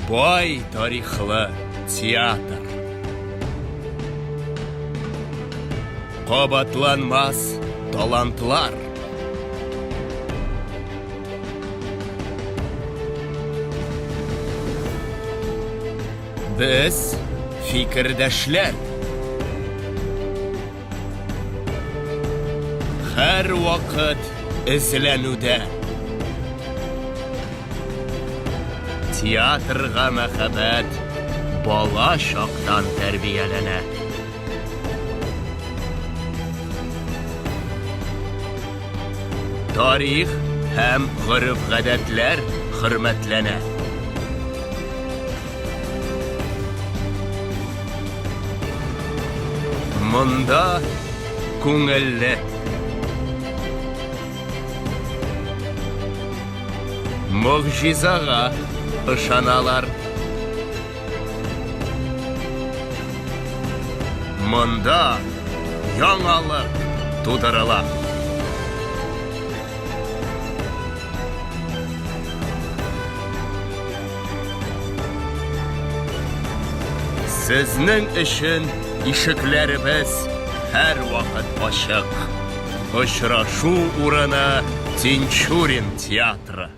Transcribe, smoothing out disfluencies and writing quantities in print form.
Бай тарихлы театр. Кабатланмас талантлар. Без фикердәшләр. Һәр вакыт эзләнүдә. Театрга мәхәббәт бала чактан тәрбияләнә. Тарих һәм гореф-гадәтләр хөрмәтләнә. Монда күңелле. Могҗизага ышаналар. Монда яңалык тудырыла. Сезнең өчен ишекләребез һәр вакыт ачык. Очрашу урыны Тинчурин театры.